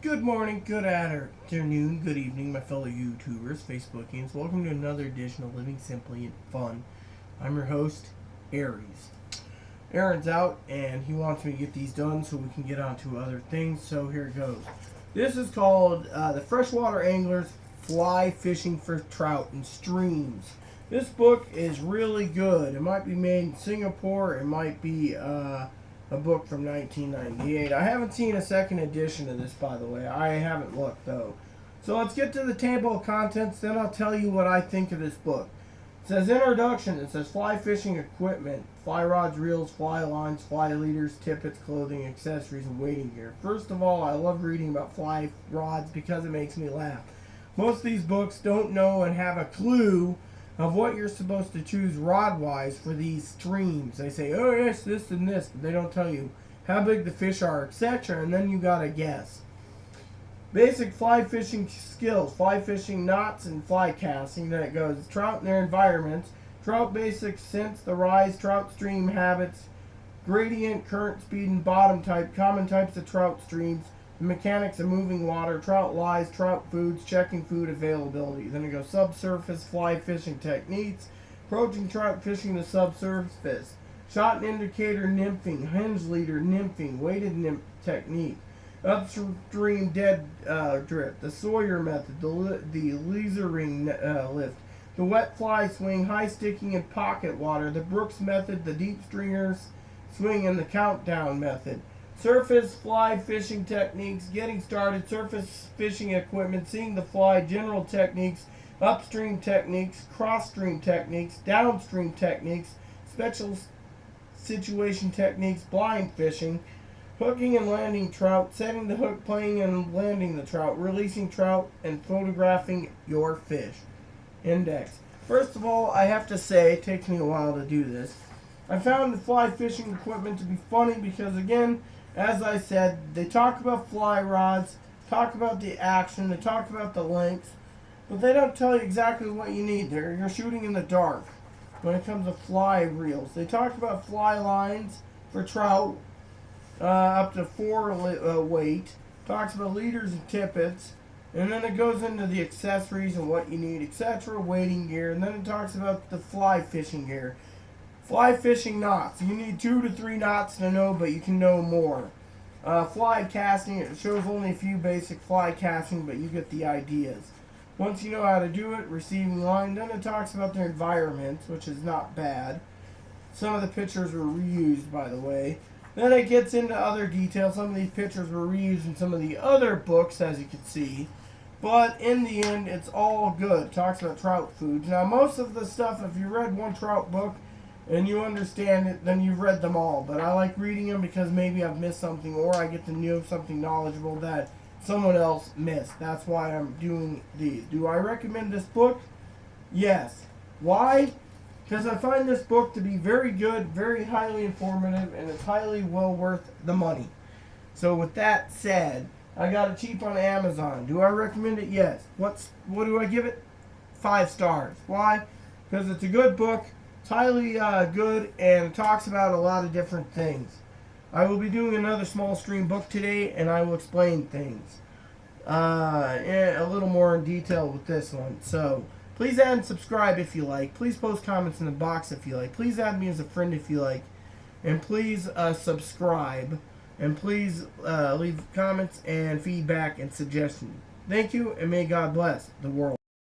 Good morning, good afternoon, good evening, my fellow YouTubers, Facebookians. Welcome to another edition of Living Simply and Fun. I'm your host, Aries. Aaron's out, and he wants me to get these done so we can get on to other things, so here it goes. This is called The Freshwater Angler's Fly Fishing for Trout in Streams. This book is really good. It might be made in Singapore. It might be a book from 1998. I haven't seen a second edition of this, by the way. I haven't looked, though. So let's get to the table of contents, then I'll tell you what I think of this book. It says introduction. It says fly fishing equipment, fly rods, reels, fly lines, fly leaders, tippets, clothing, accessories, and wading gear. First of all, I love reading about fly rods because it makes me laugh. Most of these books don't know and have a clue of what you're supposed to choose rod-wise for these streams. They say, oh yes, this and this, but they don't tell you how big the fish are, etc., and then you gotta guess. Basic fly fishing skills, fly fishing knots and fly casting. Then it goes trout and their environments, trout basics, scents, the rise, trout stream habits, gradient, current, speed, and bottom type, common types of trout streams, the mechanics of moving water, trout lies, trout foods, checking food availability. Then it goes subsurface fly fishing techniques, approaching trout fishing the subsurface, shot and indicator nymphing, hinge leader nymphing, weighted nymph technique, upstream dead drift, the Sawyer method, the lasering lift, the wet fly swing, high sticking and pocket water, the Brooks method, the deep stringers swing, and the countdown method. Surface fly fishing techniques, getting started, surface fishing equipment, seeing the fly, general techniques, upstream techniques, cross-stream techniques, downstream techniques, special situation techniques, blind fishing, hooking and landing trout, setting the hook, playing and landing the trout, releasing trout, and photographing your fish. Index. First of all, I have to say, it takes me a while to do this. I found the fly fishing equipment to be funny because, again, as I said, they talk about fly rods, talk about the action, they talk about the length, but they don't tell you exactly what you need there. You're shooting in the dark when it comes to fly reels. They talk about fly lines for trout, up to 4 weight, talks about leaders and tippets, and then it goes into the accessories and what you need, etc., wading gear, and then it talks about the fly fishing gear. Fly fishing knots. You need 2 to 3 knots to know, but you can know more. Fly casting. It shows only a few basic fly casting, but you get the ideas. Once you know how to do it, receiving line, then it talks about their environment, which is not bad. Some of the pictures were reused, by the way. Then it gets into other details. Some of these pictures were reused in some of the other books, as you can see. But in the end, it's all good. It talks about trout foods. Now, most of the stuff, if you read one trout book, and you understand it, then you've read them all. But I like reading them because maybe I've missed something, or I get to know something knowledgeable that someone else missed. That's why I'm doing these. Do I recommend this book? Yes. Why? Because I find this book to be very good, very highly informative, and it's highly well worth the money. So with that said, I got it cheap on Amazon. Do I recommend it? Yes. What do I give it? 5 stars. Why? Because it's a good book. It's highly good and talks about a lot of different things. I will be doing another small stream book today, and I will explain things a little more in detail with this one. So please add and subscribe if you like. Please post comments in the box if you like. Please add me as a friend if you like. And please subscribe. And please leave comments and feedback and suggestions. Thank you, and may God bless the world.